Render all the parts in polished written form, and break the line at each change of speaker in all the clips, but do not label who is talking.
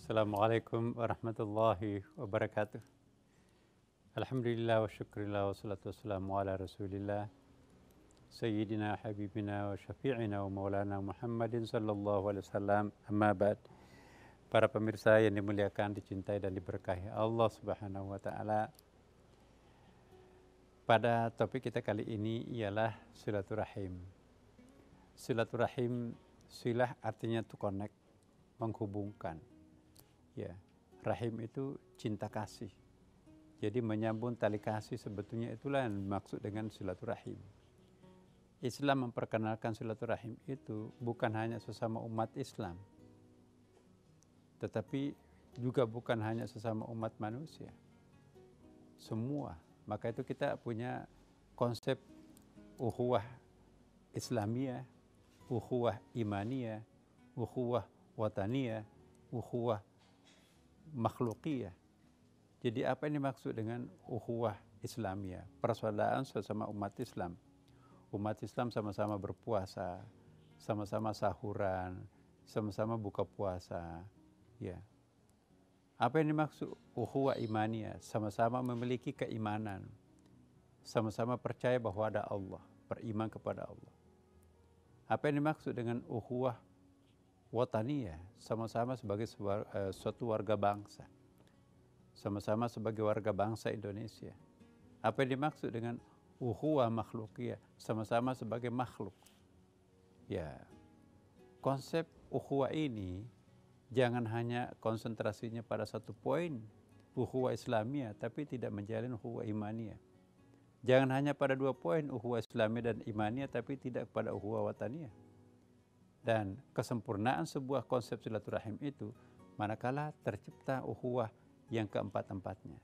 Assalamualaikum warahmatullahi wabarakatuh. Alhamdulillah wa syukurillah wa salatu wassalamu ala rasulillah Sayyidina habibina wa syafi'ina wa maulana Muhammadin sallallahu alaihi wasallam. Amma ba'd. Para pemirsa yang dimuliakan, dicintai dan diberkahi Allah subhanahu wa ta'ala, pada topik kita kali ini ialah silaturahim. Silaturahim, silah artinya to connect, menghubungkan. Ya, rahim itu cinta kasih. Jadi menyambung tali kasih, sebetulnya itulah yang dimaksud dengan silaturahim. Islam memperkenalkan silaturahim itu bukan hanya sesama umat Islam, tetapi juga bukan hanya sesama umat manusia. Semua. Maka itu kita punya konsep ukhuwah Islamiyah, ukhuwah imaniyah, ukhuwah wataniyah, ukhuwah makhlukiyah. Jadi apa yang dimaksud dengan ukhuwah Islamiyah? Persaudaraan sesama umat Islam. Umat Islam sama-sama berpuasa, sama-sama sahuran, sama-sama buka puasa. Ya. Apa yang dimaksud ukhuwah imaniyah? Sama-sama memiliki keimanan, sama-sama percaya bahwa ada Allah, beriman kepada Allah. Apa yang dimaksud dengan ukhuwah wataniyah? Sama-sama sebagai suatu warga bangsa, sama-sama sebagai warga bangsa Indonesia. Apa yang dimaksud dengan ukhuwah makhlukiyah? Sama-sama sebagai makhluk. Ya, konsep ukhuwah ini jangan hanya konsentrasinya pada satu poin ukhuwah Islamiyah, tapi tidak menjalin ukhuwah imaniyah. Jangan hanya pada dua poin ukhuwah Islamiyah dan imaniyah, tapi tidak pada ukhuwah wataniyah. Dan kesempurnaan sebuah konsep silaturahim itu manakala tercipta ukhuwah yang keempat-empatnya.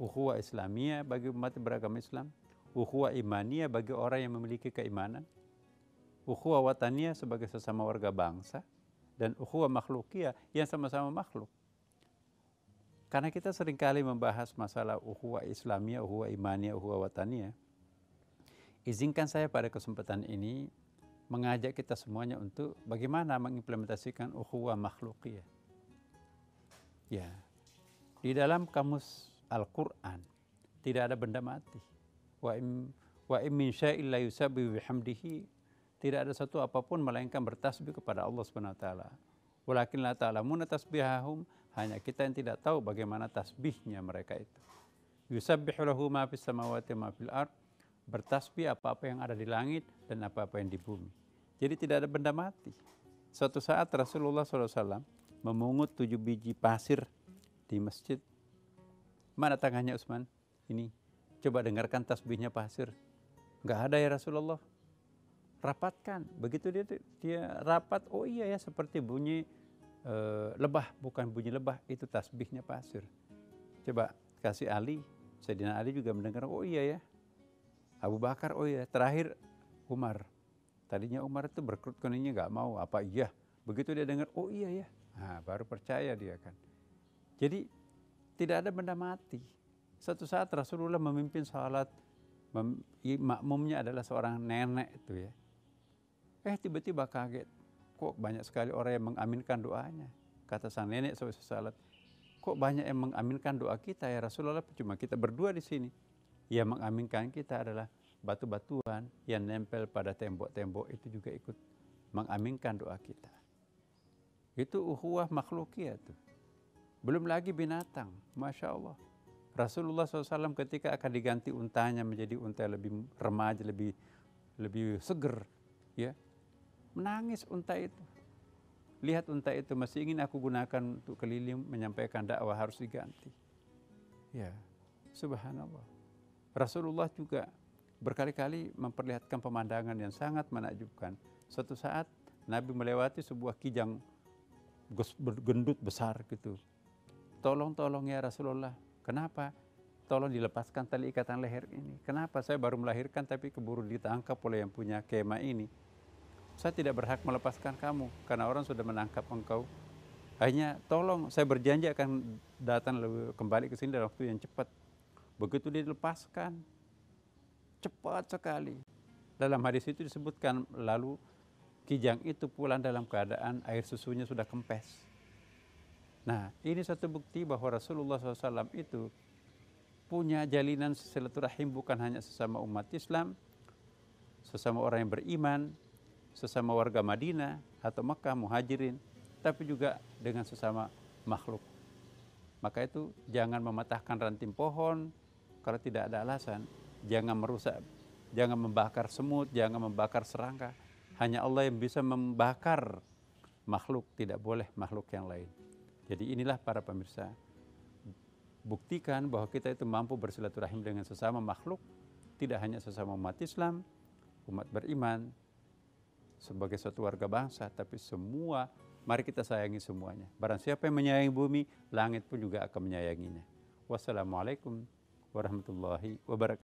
Ukhuwah Islamiyah bagi umat beragama Islam, ukhuwah imaniyah bagi orang yang memiliki keimanan, ukhuwah wataniyah sebagai sesama warga bangsa, dan ukhuwah makhlukiyah yang sama-sama makhluk. Karena kita seringkali membahas masalah ukhuwah Islamiyah, ukhuwah imaniyah, ukhuwah wataniyah, izinkan saya pada kesempatan ini mengajak kita semuanya untuk bagaimana mengimplementasikan ukhuwah makhlukiyah. Ya, di dalam kamus Al-Quran tidak ada benda mati. Wa in min syai'in la yusabbihu bihamdihi. Tidak ada satu apapun melainkan bertasbih kepada Allah Subhanahu wa taala. Walakin la ta'lamuna tasbihahum, hanya kita yang tidak tahu bagaimana tasbihnya mereka itu. Yusabbihu lahu ma fis samawati wa ma fil ard. Bertasbih apa-apa yang ada di langit dan apa-apa yang di bumi. Jadi tidak ada benda mati. Suatu saat Rasulullah SAW memungut 7 biji pasir di masjid. Mana tangannya Utsman? Ini, coba dengarkan tasbihnya pasir. Enggak ada ya Rasulullah. Rapatkan. Begitu dia rapat, oh iya ya, seperti bunyi lebah, bukan bunyi lebah, itu tasbihnya pasir. Coba kasih Ali, Sayyidina Ali juga mendengar, oh iya ya. Abu Bakar, oh iya. Terakhir Umar. Tadinya Umar itu berkerut keningnya, nggak mau, apa iya. Begitu dia dengar, oh iya ya. Nah, baru percaya dia kan. Jadi tidak ada benda mati. Suatu saat Rasulullah memimpin salat, makmumnya adalah seorang nenek itu ya. Tiba-tiba kaget, kok banyak sekali orang yang mengaminkan doanya. Kata sang nenek selesai salat, kok banyak yang mengaminkan doa kita ya Rasulullah, cuma kita berdua di sini. Yang mengaminkan kita adalah batu-batuan yang nempel pada tembok-tembok, itu juga ikut mengaminkan doa kita. Itu ukhuwah makhlukiyah tuh. Belum lagi binatang, Masya Allah. Rasulullah SAW ketika akan diganti untanya menjadi unta lebih remaja, lebih seger, ya, menangis unta itu. Lihat unta itu, masih ingin aku gunakan untuk keliling menyampaikan dakwah, harus diganti. Ya, subhanallah. Rasulullah juga berkali-kali memperlihatkan pemandangan yang sangat menakjubkan. Suatu saat Nabi melewati sebuah kijang bergendut besar gitu. Tolong ya Rasulullah. Kenapa? Tolong dilepaskan tali ikatan leher ini. Kenapa? Saya baru melahirkan tapi keburu ditangkap oleh yang punya kemah ini. Saya tidak berhak melepaskan kamu karena orang sudah menangkap engkau. Akhirnya tolong, saya berjanji akan datang kembali ke sini dalam waktu yang cepat. Begitu dia dilepaskan, cepat sekali. Dalam hadis itu disebutkan, lalu kijang itu pulang dalam keadaan air susunya sudah kempes. Nah, ini satu bukti bahwa Rasulullah SAW itu punya jalinan silaturahim bukan hanya sesama umat Islam, sesama orang yang beriman, sesama warga Madinah atau Mekah, muhajirin, tapi juga dengan sesama makhluk. Maka itu jangan mematahkan ranting pohon kalau tidak ada alasan. Jangan merusak, jangan membakar semut, jangan membakar serangga. Hanya Allah yang bisa membakar makhluk, tidak boleh makhluk yang lain. Jadi inilah para pemirsa, buktikan bahwa kita itu mampu bersilaturahim dengan sesama makhluk, tidak hanya sesama umat Islam, umat beriman, sebagai suatu warga bangsa, tapi semua. Mari kita sayangi semuanya. Barang siapa yang menyayangi bumi, langit pun juga akan menyayanginya. Wassalamualaikum warahmatullahi wabarakatuh.